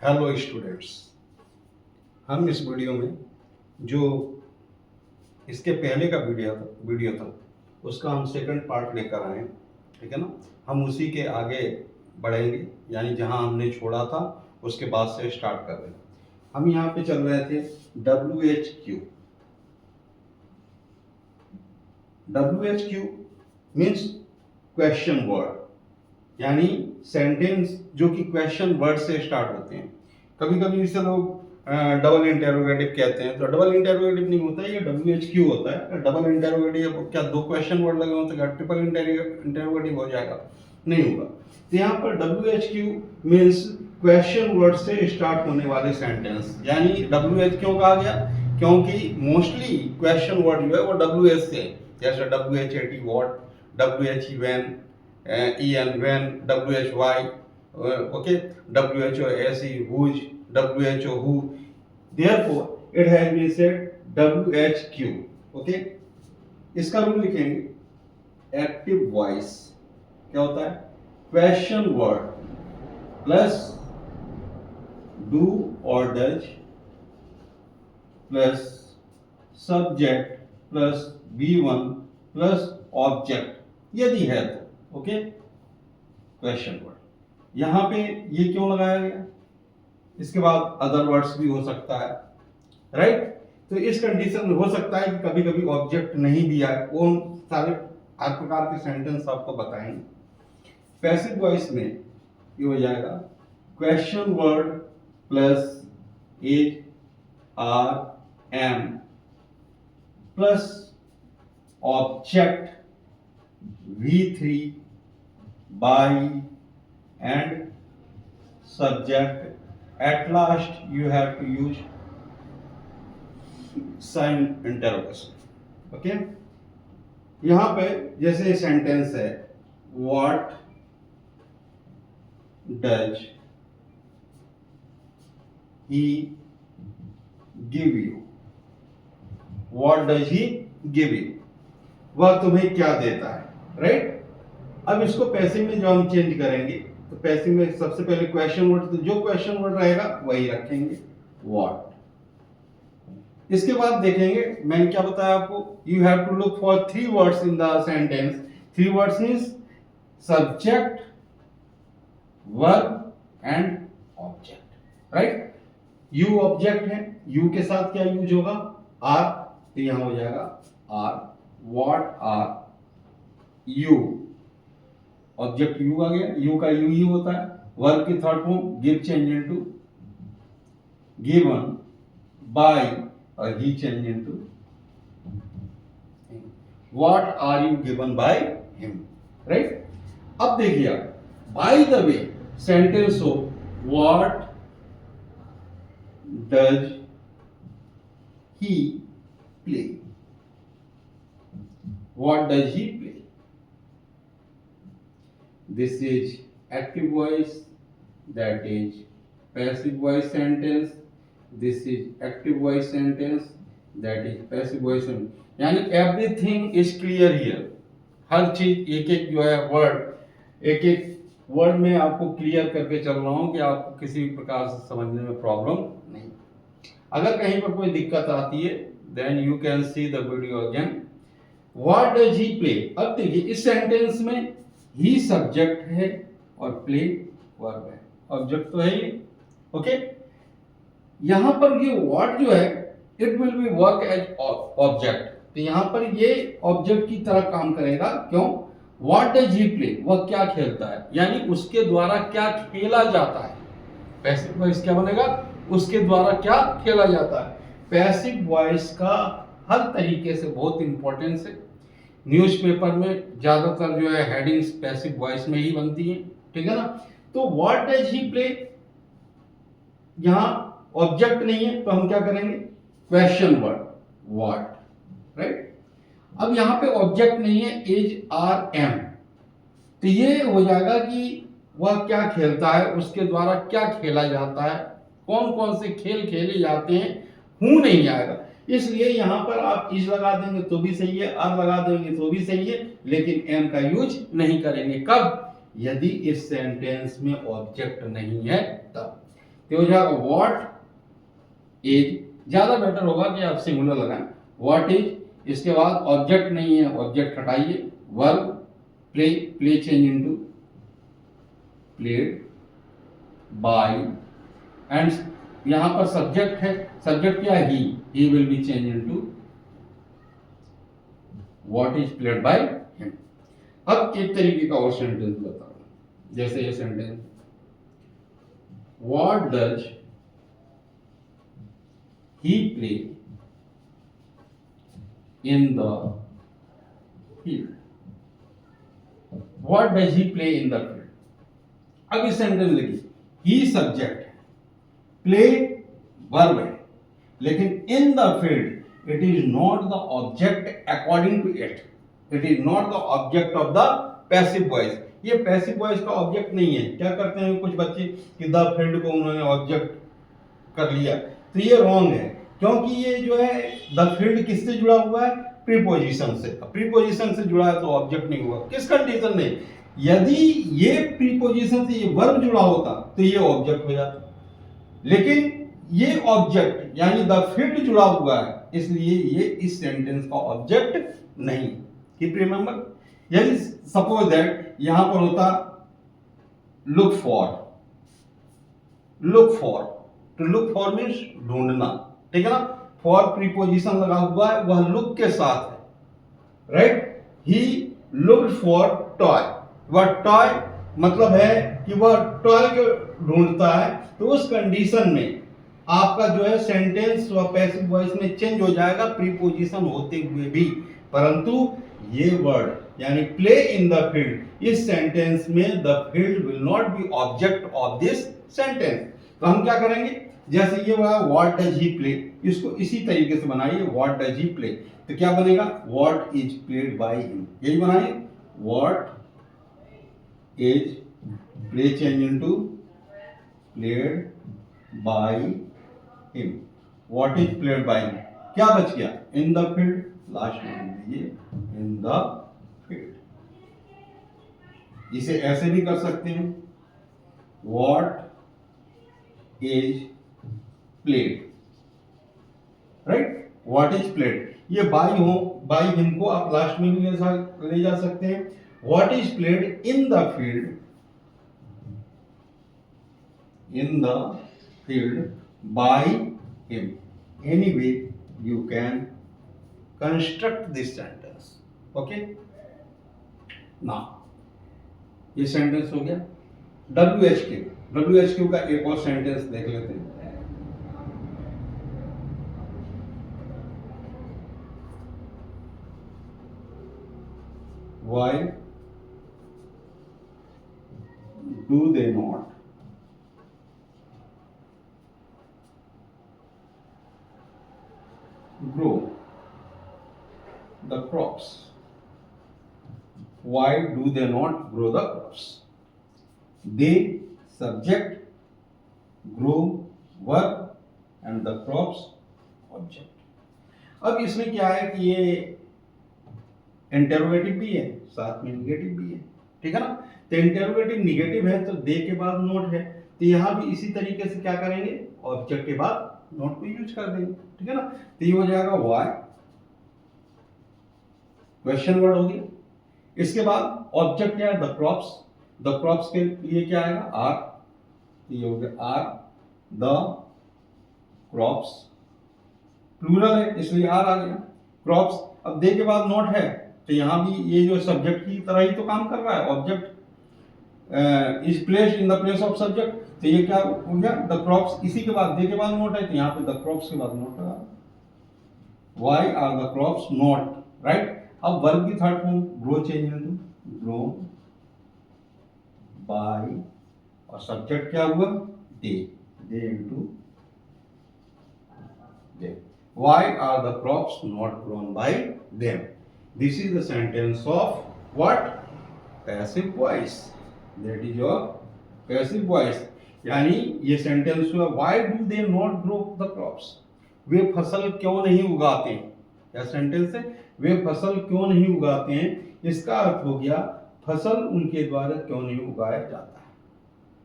Hello students, हम इस video में जो इसके पहले का वीडियो था उसका हम सेकंड पार्ट लेकर आए हैं। ठीक है ना। हम उसी के आगे बढ़ेंगे, यानी जहां हमने छोड़ा था उसके बाद से स्टार्ट कर रहे हैं। हम यहाँ पे चल रहे थे WHQ। WHQ means question word, यानी सेंटेंस जो कि क्वेश्चन वर्ड से स्टार्ट होते हैं। कभी कभी इसे लोग डबल इंटेरोगेटिव कहते हैं, तो डबल इंटेरोगेटिव नहीं होता है, ये WHQ होता है। डबल इंटेरोगेटिव क्या दो क्वेश्चन वर्ड लगे होते हैं, ट्रिपल इंटेरोगेटिव हो जाएगा? नहीं होगा। तो यहाँ पर WHQ मीन्स क्वेश्चन वर्ड से स्टार्ट होने वाले सेंटेंस, यानी WH क्यों कहा गया? क्योंकि मोस्टली क्वेश्चन वर्ड जो है वो WH से, जैसे WHAT what, WHE when, EN when, WHY, okay, WHOSE whose, WHO who. Therefore it has been said WHQ. okay, इसका रूल लिखेंगे। एक्टिव वॉइस क्या होता है? क्वेश्चन वर्ड प्लस डू और does plus subject plus V1 plus object यदि है तो। Okay, question word. यहां पे ये क्यों लगाया गया? इसके बाद अदर वर्ड्स भी हो सकता है, राइट? तो इस कंडीशन में हो सकता है कि कभी कभी ऑब्जेक्ट नहीं भी आए, वो हम सारे हर प्रकार के सेंटेंस आपको बताएंगे। पैसिव वॉइस में ये हो जाएगा question word plus is are am plus object V3 by and subject. At last you have to use sign interrogation. Okay, यहां पे जैसे सेंटेंस है what does he give you, what does he give you, वह तुम्हें क्या देता है, right? अब इसको पैसिव में जो हम चेंज करेंगे, तो पैसिव में सबसे पहले क्वेश्चन वर्ड, तो जो क्वेश्चन वर्ड रहेगा वही रखेंगे, व्हाट। इसके बाद देखेंगे, मैंने क्या बताया आपको, you have to look for 3 words in the sentence. 3 words means subject, verb and object, right? You object है, यू के साथ क्या यूज होगा? आर, तो यहां हो जाएगा are. What are you, object you आ गया, यू का यू ही होता है। वर्ब की third form give change into given, by और he change into what are you given by him, right? अब देखिए, बाय द वे सेंटेंस हो what does he play, what does he play. This is active voice, that is passive voice sentence. This is active voice sentence, that is passive voice sentence. यानी everything is clear here. हर चीज एक एक जो है word, एक एक word में आपको क्लियर करके चल रहा हूं कि आपको किसी भी प्रकार से समझने में प्रॉब्लम नहीं। अगर कहीं पर कोई दिक्कत आती है then you can see the video again. What does he play? अब देखिए इस सेंटेंस में ही सब्जेक्ट है और प्ले वर्ब है, ऑब्जेक्ट तो है ही। ओके, यहां पर ये व्हाट जो है it will be work as object, तो यहां पर ये ऑब्जेक्ट की तरह काम करेगा। क्यों? व्हाट डज ही प्ले, वह क्या खेलता है, यानी उसके द्वारा क्या खेला जाता है। पैसिव वॉइस क्या बनेगा? उसके द्वारा क्या खेला जाता है। पैसिव वॉइस का हर तरीके से बहुत इंपॉर्टेंस है। न्यूज़पेपर में ज्यादातर जो है हेडिंग्स पैसिव वॉइस में ही बनती हैं, ठीक है ना। तो व्हाट डज ही प्ले, यहां ऑब्जेक्ट नहीं है तो हम क्या करेंगे? Question word what, right? अब यहां पे ऑब्जेक्ट नहीं है, इज आर एम, तो ये हो जाएगा कि वह क्या खेलता है, उसके द्वारा क्या खेला जाता है, कौन कौन से खेल खेले जाते हैं। हूं नहीं आएगा, इसलिए यहां पर आप इज लगा देंगे तो भी सही है, आर लगा देंगे तो भी सही है, लेकिन एम का यूज नहीं करेंगे। कब? यदि इस सेंटेंस में ऑब्जेक्ट नहीं है तब। तो हो जाएगा व्हाट इज, ज्यादा बेटर होगा कि आप सिंगुलर लगाएं, व्हाट इज, इसके बाद ऑब्जेक्ट नहीं है, ऑब्जेक्ट हटाइए, verb play, play change into played by, and यहां पर सब्जेक्ट है, सब्जेक्ट क्या है, he will be change into what is played by him. अब एक तरीके का और सेंटेंस बताओ, जैसे ये sentence, what does he play in the field, what does he play in the field. अब इस सेंटेंस देखिए, ही सब्जेक्ट है, प्ले वर्ब है, लेकिन in the field it is not the object according to it, it is not the object of the passive voice. ये passive voice का object नहीं है। क्या करते हैं कुछ बच्चे कि द फील्ड को उन्होंने ऑब्जेक्ट कर लिया, तो ये रॉन्ग है, क्योंकि ये जो है द फील्ड किससे जुड़ा हुआ है, प्रीपोजिशन से। प्रीपोजिशन से जुड़ा है तो ऑब्जेक्ट नहीं हुआ। किस कंडीशन में, यदि ये प्रीपोजिशन से ये वर्ब जुड़ा होता तो ये ऑब्जेक्ट हो जाता, लेकिन ये ऑब्जेक्ट यानी द फील्ड जुड़ा हुआ है, इसलिए ये इस सेंटेंस का ऑब्जेक्ट नहीं। कीप रिमेंबर, यदि सपोज दैट यहां पर होता लुक फॉर, लुक फॉर, तो लुक फॉर मीन्स ढूंढना, ठीक है ना, फॉर प्रीपोजिशन लगा हुआ है, वह लुक के साथ है, right. He looked for toy, वह टॉय मतलब है कि वह टॉय को ढूंढता है, तो उस कंडीशन में आपका जो है सेंटेंस व पैसिव वॉइस में चेंज हो जाएगा प्रीपोजिशन होते हुए भी, परंतु ये वर्ड यानी प्ले इन द फील्ड, इस सेंटेंस में the field will not be object of this sentence. तो हम क्या करेंगे, जैसे ये हुआ व्हाट डज ही प्ले, इसको इसी तरीके से बनाइए, व्हाट डज ही प्ले, तो क्या बनेगा, what is played by him, यही बनाइए, what is play change into played by him, what is played by him, क्या बच गया, इन द फील्ड, लास्ट में दीजिए इन द फील्ड। इसे ऐसे भी कर सकते हैं, what is played, right, what is played, ये बाय हो, बाय हिम को आप लास्ट में भी ले जा सकते हैं, what is played in the field, in the field by him, any way you can construct this sentence, okay। now ये सेंटेंस हो गया। WHQ का एक और सेंटेंस देख लेते हैं। Why do they not grow the crops? Why do they not grow the crops? They subject, grow verb and the crops object। अब इसमें क्या है कि ये इंटरोगेटिव भी है, साथ में निगेटिव भी है, ठीक है ना। तो इंटरोगेटिव निगेटिव है तो दे के बाद नोट है, तो यहां भी इसी तरीके से क्या करेंगे, ऑब्जेक्ट के बाद नोट को यूज कर देंगे, ठीक है ना। तो ये हो जाएगा वाई, क्वेश्चन वर्ड हो गया। इसके बाद ऑब्जेक्ट क्या है, द क्रॉप्स, द क्रॉप्स के लिए क्या आएगा, आर, ये हो गया आर द क्रॉप्स, प्लूरल है इसलिए आर आ गया, क्रॉप्स। अब दे के बाद नोट है तो यहां भी ये जो सब्जेक्ट की तरह ही तो काम कर रहा है, object is placed in the place of subject, तो ये क्या हो गया, द क्रॉप्स, इसी के बाद दे के बाद नोट है तो यहाँ पे द क्रॉप्स के बाद नोट लगा, why are the crops not, right. अब वर्ब की third form grow change into grown by, और सब्जेक्ट क्या हुआ, they, they into they. Why are the crops not grown by them? This is the sentence of what? Passive voice. That is your passive voice. यानी ये sentence हुआ why do they not grow the crops? वे फसल क्यों नहीं उगाते हैं? क्या sentence है, वे फसल क्यों नहीं उगाते हैं, इसका अर्थ हो गया फसल उनके द्वारा क्यों नहीं उगाया जाता है,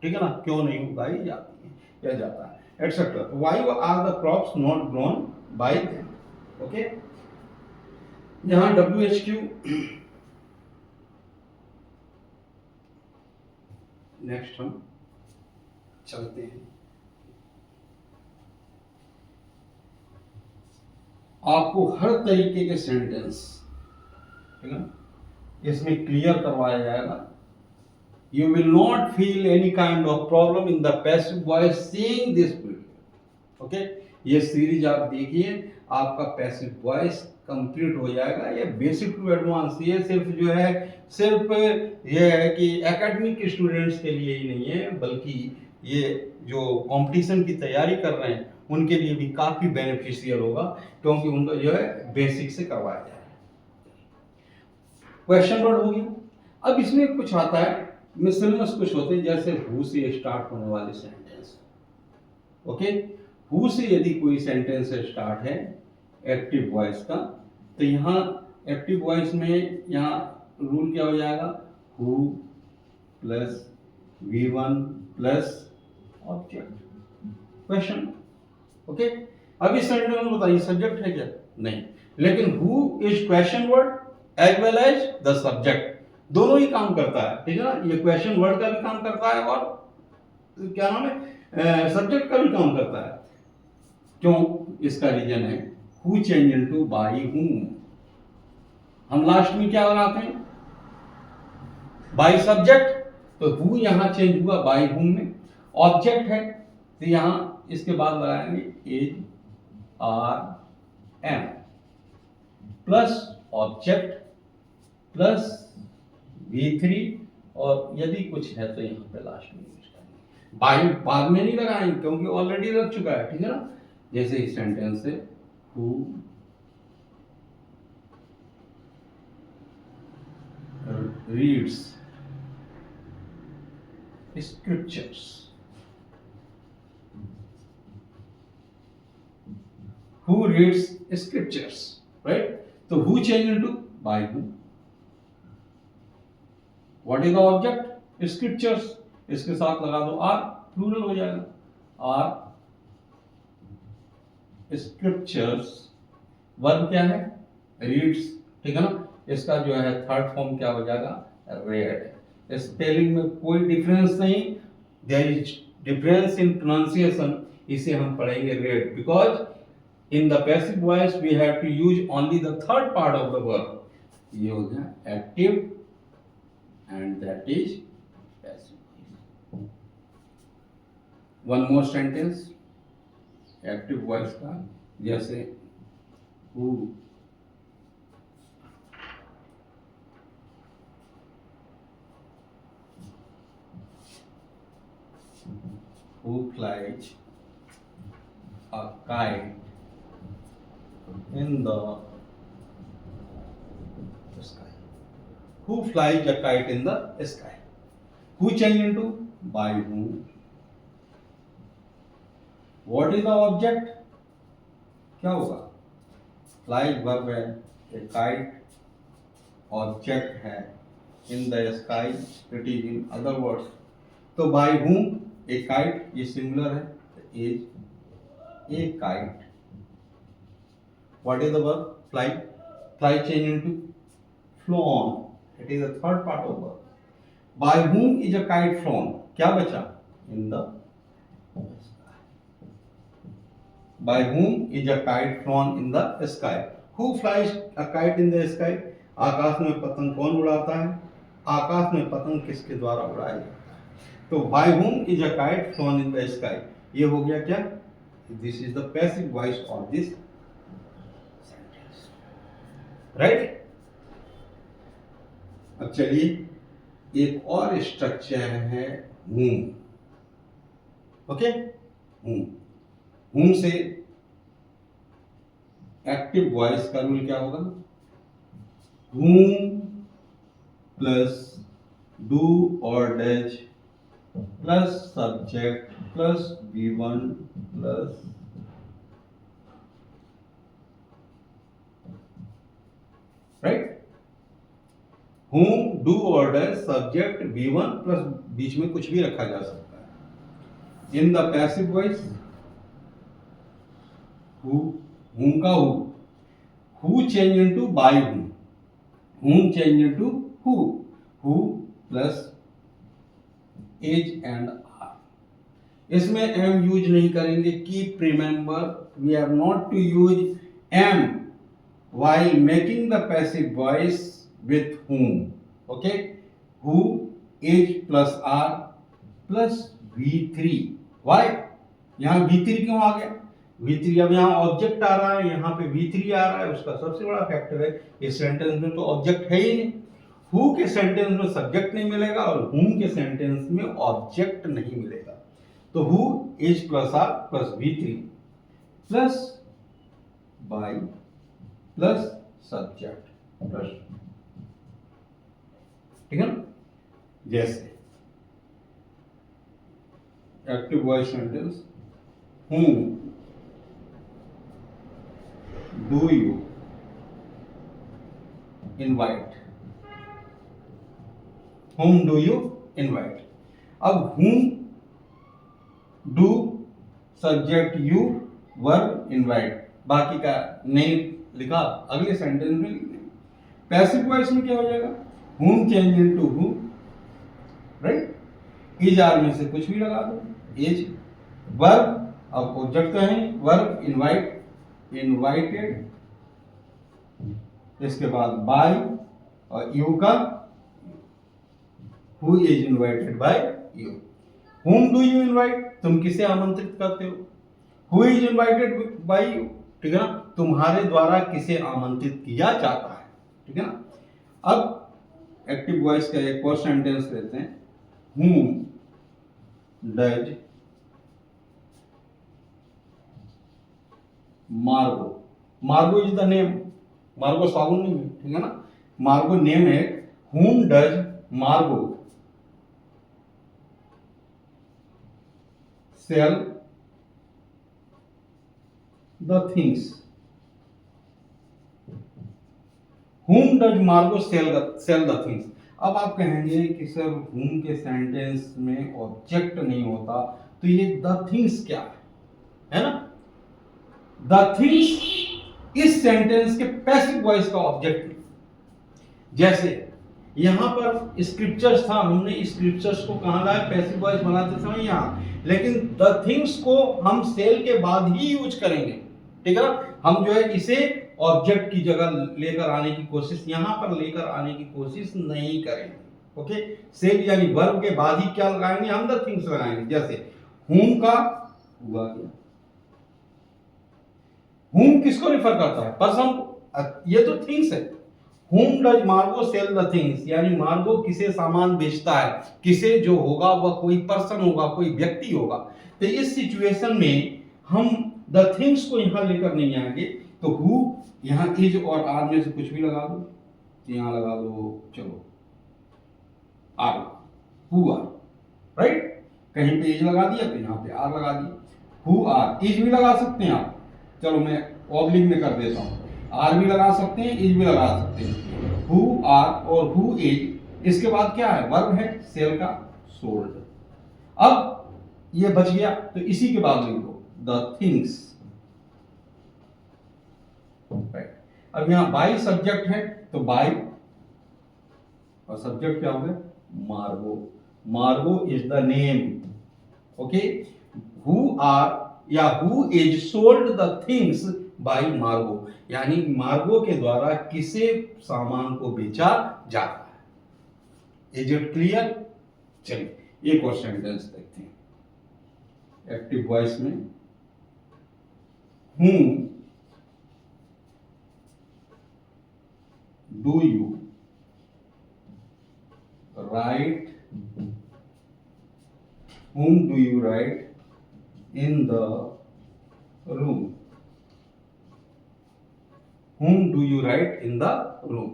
ठीक है ना, क्यों नहीं उगाई जाती है। किया जाता है etcetera. Why are the crops not grown by them. Okay, यहाँ WHQ। नेक्स्ट हम चलते हैं, आपको हर तरीके के सेंटेंस, ठीक है, इसमें क्लियर करवाया जाएगा। You will not feel any kind of problem in the passive voice seeing this video। Okay, ये सीरीज आप देखिए, आपका पैसिव वॉइस कंप्लीट हो जाएगा। ये बेसिक टू एडवांस, ये सिर्फ जो है सिर्फ ये है कि एकेडमिक स्टूडेंट्स के लिए ही नहीं है, बल्कि ये जो कंपटीशन की तैयारी कर रहे हैं उनके लिए भी काफ़ी बेनिफिशियल होगा, क्योंकि उनको जो है बेसिक से करवाया जाएगा। क्वेश्चन वर्ड हो गया। अब इसमें कुछ आता है मिसलेनियस, कुछ होते हैं जैसे हु से स्टार्ट होने वाले सेंटेंस। ओके, हु से यदि कोई सेंटेंस स्टार्ट है एक्टिव वॉइस का, तो यहाँ एक्टिव वॉइस में यहाँ रूल क्या हो जाएगा, who plus V1 plus object question. Okay, अब इस सेंटेंस में बताइए सब्जेक्ट है क्या? नहीं, लेकिन who is question word as well as the subject, दोनों ही काम करता है, ठीक है ना। ये क्वेश्चन वर्ड का भी काम करता है और क्या नाम है, सब्जेक्ट का भी काम करता है। क्यों? इसका रीजन है who change into by whom। हम लास्ट में क्या लगाते हैं, बाय सब्जेक्ट, तो हु यहां चेंज हुआ बाय whom में। ऑब्जेक्ट है तो यहां इसके बाद लगाएंगे is are am plus object plus V3, और यदि कुछ है तो यहाँ पे लास्ट में यूज करेंगे, बाय बाद में नहीं लगाएंगे क्योंकि ऑलरेडी लग चुका है, ठीक है ना। जैसे इस सेंटेंस है who reads scriptures, who reads scriptures, right. तो who change into by who. What is the object, scriptures, इसके साथ लगा दो आर, प्लूरल हो जाएगा आर स्क्रिप्चर्स। वर्ब क्या है, रीड्स, ठीक है ना। इसका जो है थर्ड फॉर्म क्या हो जाएगा, रेड। स्पेलिंग में कोई डिफरेंस नहीं, there is difference in pronunciation, इसे हम पढ़ेंगे read, because in the passive voice we have to use only the third part of the verb. ये हो गया active and that is passive। one more sentence active voice का, जैसे who flies a kite in the sky। Who flies a kite in the sky? Who change into by whom? What is the object? क्या होगा, flies verb है, a kite object है, in the sky it is in other words। तो by whom, a kite, ये singular है, is a kite। What is the verb, fly? Fly change into flown, it is the third part of verb। by whom is a kite flown, क्या बचा, in the sky। by whom is a kite flown in the sky। who flies a kite in the sky? आकाश में पतंग कौन उड़ाता है, आकाश में पतंग किसके द्वारा उड़ाया जाता है। तो by whom is a kite flown in the sky, ये हो गया क्या, this is the passive voice of this sentence, right। अब चलिए एक और स्ट्रक्चर है whom। ओके, whom से एक्टिव वॉइस का रूल क्या होगा, whom प्लस डू और does plus subject plus V1 plus right. whom, do और does, सब्जेक्ट V1 प्लस बीच में कुछ भी रखा जा सकता है। इन द पैसिव वॉइस whom का who change into by whom change into who plus is and are. इसमें am यूज नहीं करेंगे. Keep remember we are not to use am while making the passive voice with whom. Okay, who is plus are plus V3. why यहाँ V3 क्यों आ गया? V3 अब यहाँ object आ रहा है, यहाँ पे V3 आ रहा है. उसका सबसे बड़ा फैक्टर है इस सेंटेंस में तो ऑब्जेक्ट है ही नहीं. हु के सेंटेंस में सब्जेक्ट नहीं मिलेगा और हुम के सेंटेंस में ऑब्जेक्ट नहीं मिलेगा. तो who is plus are plus V3 plus by plus subject plus. ठीक है ना? जैसे active voice sentence whom do you invite. whom do you invite. अब whom do subject you verb invite बाकी का नहीं लिखा, अगले सेंटेंस में लिख देंगे. पैसिव वॉइस में क्या हो जाएगा? whom change into who, right. Is are में से कुछ भी लगा दो. इज वर्ब, अब ऑब्जेक्ट का है वर्ब इनवाइट, इनवाइटेड. इसके बाद बाय और यू का who is invited bye you. whom do you invite, तुम किसे आमंत्रित करते हो. who is invited by you, ठीक है ना, तुम्हारे द्वारा किसे आमंत्रित किया जाता है. ठीक है ना. अब एक्टिव वॉइस का एक और सेंटेंस लेते हैं. whom does मार्गो. Margo is the name. मार्गो साबुन नहीं है, ठीक है ना. मार्गो नेम है. whom does मार्गो sell the things. whom does मार्गो sell the things. अब आप कहेंगे कि सर whom के सेंटेंस में ऑब्जेक्ट नहीं होता तो ये the things क्या है ना. द थिंग्स इस सेंटेंस के पैसिव वॉइस का ऑब्जेक्ट है. जैसे यहां पर स्क्रिप्चर्स था, हमने स्क्रिप्चर्स को कहां लाया? पैसिव वॉइस बनाते समय यहां. लेकिन द थिंग्स को हम सेल के बाद ही यूज करेंगे. ठीक है ना. हम जो है इसे ऑब्जेक्ट की जगह लेकर आने की कोशिश, यहां पर लेकर आने की कोशिश नहीं करेंगे. ओके. सेल यानी वर्ब के बाद ही क्या लगाएंगे? हम द थिंग्स लगाएंगे. जैसे whom का हुआ गया. whom किसको रिफर करता है? पर्सन को. ये तो थिंग्स है. whom does मार्गो सेल द थिंग्स, यानी मार्गो किसे सामान बेचता है. किसे जो होगा वह कोई पर्सन होगा, कोई व्यक्ति होगा. तो इस सिचुएशन में हम द थिंग्स को यहां लेकर नहीं आएंगे. तो हु यहां इज और आर में से कुछ भी लगा दो. यहां लगा दो, चलो आर, हु आर, राइट. कहीं पे इज लगा दिया तो यहां पे आर लगा दिया. हु आर, इज भी लगा सकते हैं आप. चलो मैं ऑब्लिक में कर देता हूं. आर भी लगा सकते हैं, इज भी लगा सकते हैं. हु आर और हु इज, इसके बाद क्या है? वर्ब है सेल का, सोल्ड. अब ये बच गया तो इसी के बाद लिख दो द थिंग्स. राइट. अब यहां बाय सब्जेक्ट है तो बाय और सब्जेक्ट क्या हो गया? Margo. Margo is the name. Okay. Who are या who is sold the things by Margo, यानी मार्गो के द्वारा किसे सामान को बेचा जाता है. Is it clear? चलिए एक और सेंटेंस देखते हैं एक्टिव वॉइस में. whom do you write, whom do you write in the room. whom do you write in the room.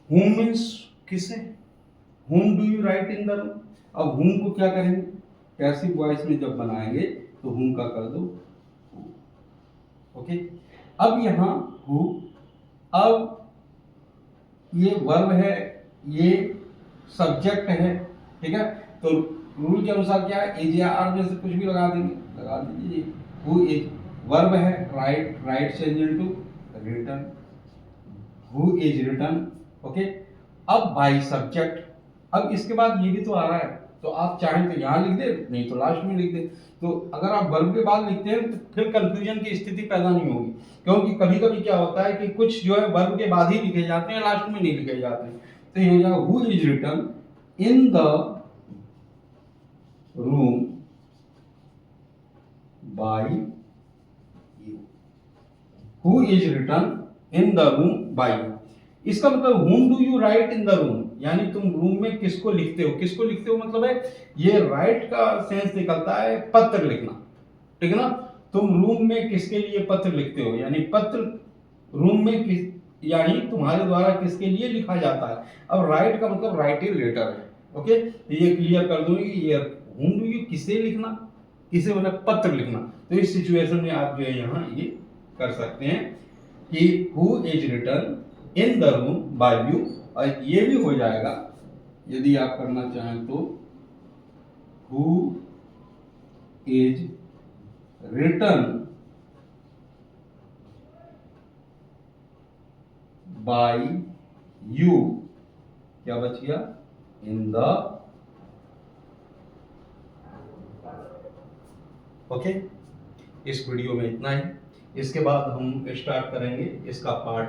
whom means किसे. whom do you write in the room. अब whom को क्या करेंगे? Passive voice में जब बनाएंगे तो whom का कर दो. ओके. अब यहां who, अब ये वर्ब है, ये सब्जेक्ट है. ठीक है. तो रूल के अनुसार क्या है, इज या आर में से कुछ भी लगा देंगे, लगा दीजिए। हु इज वर्ब है, right, right change into written, who is written. Okay, अब बाई सब्जेक्ट, अब इसके बाद ये भी तो आ रहा है, तो आप चाहें तो यहाँ लिख दे, नहीं तो लास्ट में लिख दे। तो अगर आप वर्ब के बाद लिखते हैं तो फिर कंफ्यूजन की स्थिति पैदा नहीं होगी, क्योंकि कभी कभी क्या होता है कि कुछ जो है वर्ब के बाद ही लिखे जाते हैं, लास्ट में नहीं लिखे जाते हैं। तो ये हो जाएगा who is written in the room by you, who is written in the room by you. इसका मतलब whom do you write in the room, यानी तुम रूम में किसको लिखते हो। किसको लिखते हो मतलब है, ये राइट का सेंस निकलता है पत्र लिखना, ठीक है ना। तुम रूम में किसके लिए पत्र लिखते हो, यानी पत्र रूम में किस, यानी तुम्हारे द्वारा किसके लिए लिखा जाता है। अब राइट का मतलब राइट ए लेटर है। ओके, ये क्लियर कर दूंगी, ये whom do you किसे लिखना, किसे मतलब पत्र लिखना। तो इस सिचुएशन में आप जो है यहाँ ये कर सकते हैं कि who is written in the room by you, और ये भी हो जाएगा यदि आप करना चाहें तो who is written by you, क्या बच गया, इन द। ओके, इस वीडियो में इतना ही। इसके बाद हम स्टार्ट करेंगे इसका पार्ट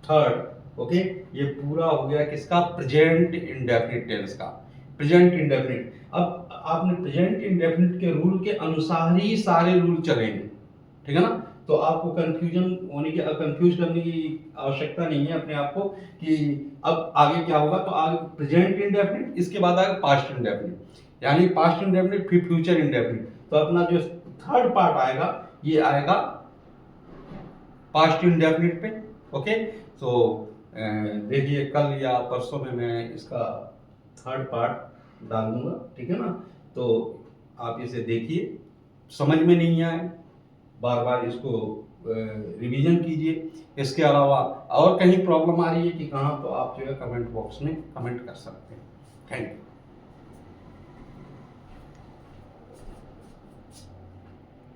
थर्ड। ओके, ये पूरा हो गया किसका, प्रेजेंट इंडेफिनिट टेंस का। प्रेजेंट इंडेफिनिट, अब आपने प्रेजेंट इंडेफिनिट के रूल के अनुसार ही सारे रूल चलेंगे, ठीक है ना। तो आपको कंफ्यूज करने की आवश्यकता नहीं है अपने आप को कि अब आगे क्या होगा। तो आगे प्रेजेंट इंडेफिनिट, इसके बाद आएगा पास्ट इंडेफिनिट, यानी पास्ट इंडेफिनिट फिर फ्यूचर इंडेफिनिट। तो अपना जो थर्ड पार्ट आएगा ये आएगा पास्ट इंडेफिनिट पे। ओके, तो देखिए कल या परसों में मैं इसका थर्ड पार्ट डाल दूंगा, ठीक है ना। तो आप इसे देखिए, समझ में नहीं आए बार बार इसको रिवीजन कीजिए। इसके अलावा और कहीं प्रॉब्लम आ रही है कि कहाँ, तो आप जो है कमेंट बॉक्स में कमेंट कर सकते हैं। Thank you.